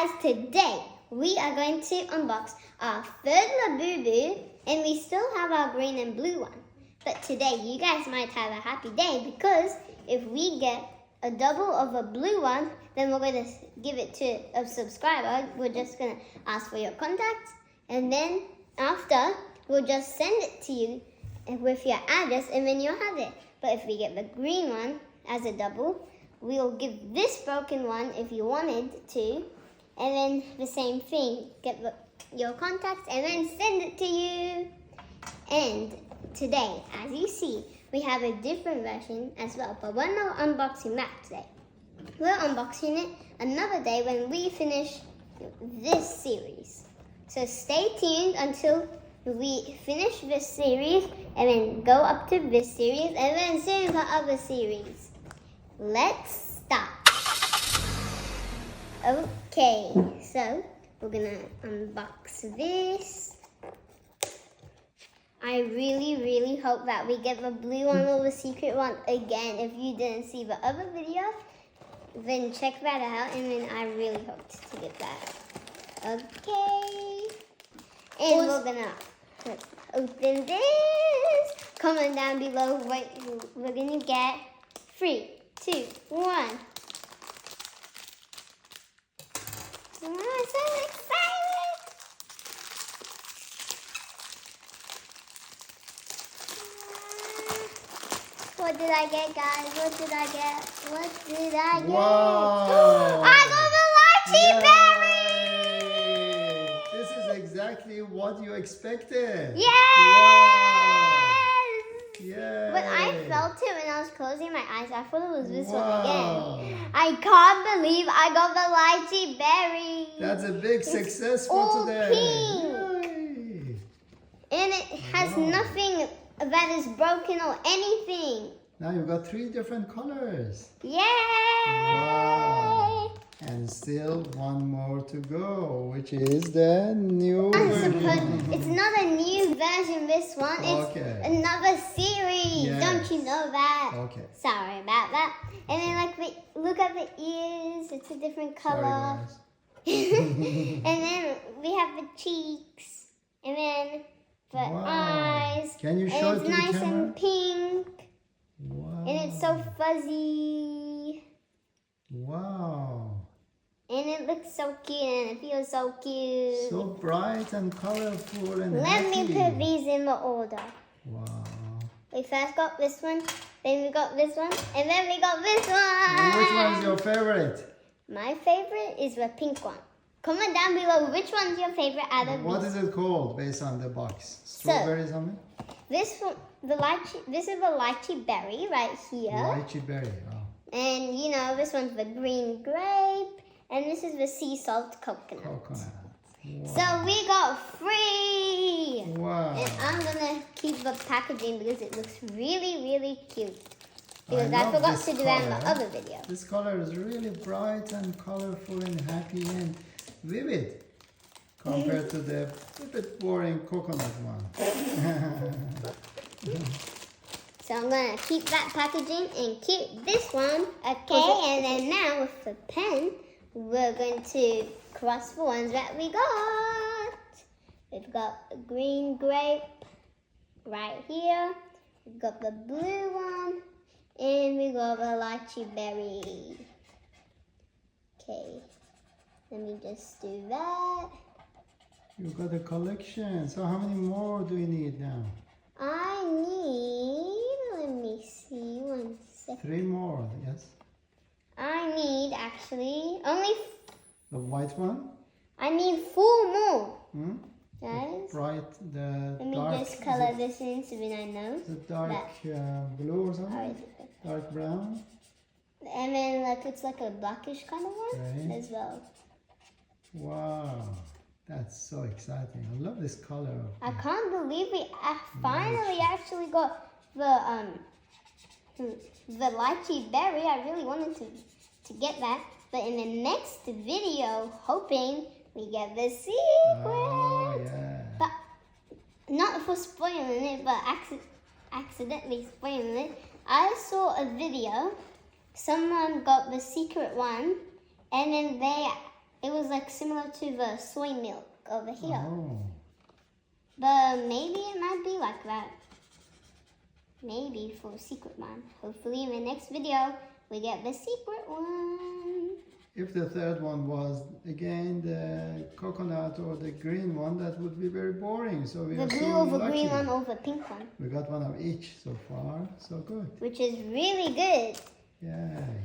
guys, today we are going to unbox our third Labubu, and we still have our green and blue one. But today you guys might have a happy day, because if we get a double of a blue one, then we're going to give it to a subscriber. We're just going to ask for your contacts, and then after we'll just send it to you with your address, and then you'll have it. But if we get the green one as a double, we'll give this broken one if you wanted to, and then the same thing, get your contacts and then send it to you. And today, as you see, we have a different version as well, but we're not unboxing that today. We're unboxing it another day when we finish this series. So stay tuned until we finish this series and then go up to this series and then soon the other series. Let's start. Okay, so we're gonna unbox this. I really hope that we get the blue one or the secret one again. If you didn't see the other video, then check that out, and then I really hope to get that. Okay, and we're gonna open this. Comment down below what we're gonna get. 3, 2, 1. Oh, I'm so excited! What did I get, guys? What did I get? What did I get? Wow! I got the lychee berry! This is exactly what you expected. Yes! Wow! Yay! But I felt it when I was closing my eyes. I thought it was this one Wow. again. I can't believe I got the lychee berry. That's a big success for all today. pink. And it has nothing that is broken or anything. Now you've got 3 different colors. Yay! Wow. And still one more to go, which is the new version. It's not a new version, this one. It's Okay. another series. Yes. Don't you know that? Okay. Sorry about that. And then look at the ears. It's a different color. Sorry, guys. And then we have the cheeks. And then the eyes. Can you show and it it's to the nice camera? and pink. Wow. And it's so fuzzy. Wow. And it looks so cute and it feels so cute. So bright and colorful and Let happy. me put these in the order. Wow. We first got this one, then we got this one, and then we got this one. And which one is your favorite? My favorite is the pink one. Comment down below which one's your favorite out of What these. is it called based on the box? Strawberry something? This one, this is the lychee berry right here. Lychee berry. Wow. And you know, this one's the green grape, and this is the sea salt coconut. Coconut. Wow. So we got 3. Wow. And I'm gonna keep the packaging because it looks really cute. Because I love forgot this to do that in the color. other video. This color is really bright and colorful and happy and vivid compared to the a bit boring coconut one. So I'm gonna keep that packaging and keep this one. Okay, and then now with the pen, we're going to cross the ones that we got. We've got a green grape right here. We've got the blue one. And we got the lychee berry. Okay, let me just do that. You've got a collection. So how many more do you need now? I need, let me see, 1 second. 3 more, yes? I need actually only, The white one? I need 4 more. Hmm? Guys, Bright, the let me dark, just color this in so that I know. the dark blue or something? Dark brown? And then it's like a blackish kind of one Okay. as well. Wow, that's so exciting. I love this color. I can't believe we finally actually got the lychee berry. I really wanted to get that, but in the next video, hoping we get the secret. Oh, yeah. But not for spoiling it, but accidentally spoiling it. I saw a video. Someone got the secret one, and then It was like similar to the soy milk over here. Oh. But maybe it might be like that. Maybe for a secret one. Hopefully in the next video we get the secret one. If the third one was again the coconut or the green one, that would be very boring. So we The are blue so over lucky. green one over pink one. We got one of each so far. So good. Which is really good. Yay.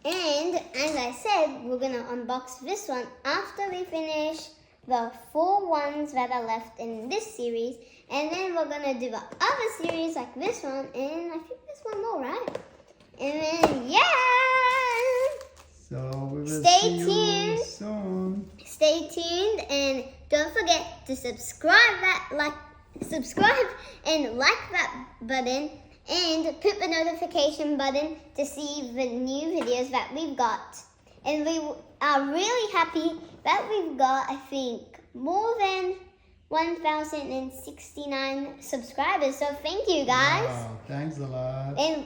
And as I said, we're gonna unbox this one after we finish the 4 ones that are left in this series. And then we're gonna do the other series like this one, and I think there's one more, right? And then, yeah! So we will Stay see you tuned. soon. Stay tuned and don't forget to subscribe and like that button and put the notification button to see the new videos that we've got. And we are really happy that we've got, I think, more than 1,069 subscribers. So thank you guys. Wow, thanks a lot. And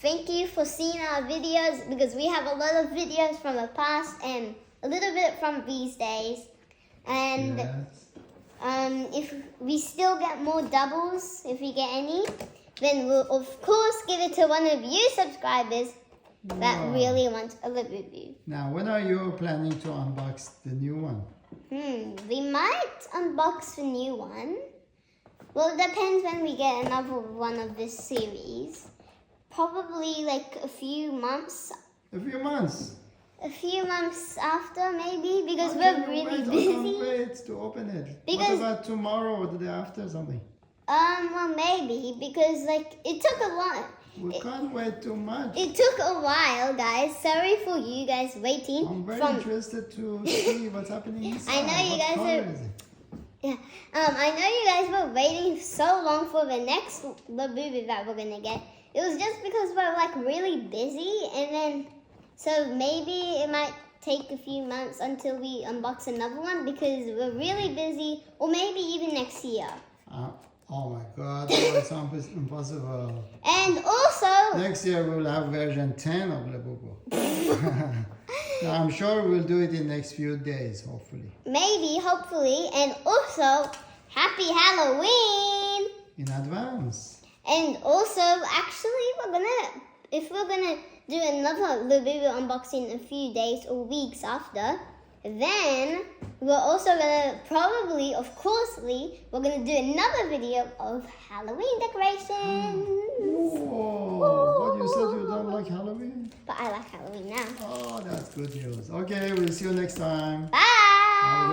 thank you for seeing our videos, because we have a lot of videos from the past and a little bit from these days. And Yes. if we still get more doubles, if we get any, then we'll of course give it to one of you subscribers that Wow. really want a Labubu. Now, when are you planning to unbox the new one? We might unbox the new one. Well, it depends when we get another one of this series. Probably like a few months A few months. after, maybe, because How we're can you really wait? I busy. can't wait to open it. Because- What about tomorrow or the day after something? Well, maybe, because like it took a lot. We can't wait too much. It took a while, guys. Sorry for you guys waiting. I'm very from interested to see what's happening inside. I know you What guys color are- is it? Yeah. I know you guys were waiting so long for the next Labubu that we're gonna get. It was just because we're like really busy, and then so maybe it might take a few months until we unbox another one because we're really busy, or maybe even next year. Oh my God, that sounds impossible. And also, Next year we'll have version 10 of Labubu. I'm sure we'll do it in next few days, hopefully. maybe, hopefully, and also, Happy Halloween! In advance. And also, actually, if we're gonna do another Labubu unboxing a few days or weeks after, then we're also gonna probably, of course, we're gonna do another video of Halloween decorations. Whoa, but you said you don't like Halloween? But I like Halloween now. Oh, that's good news. Okay, we'll see you next time. Bye! Have a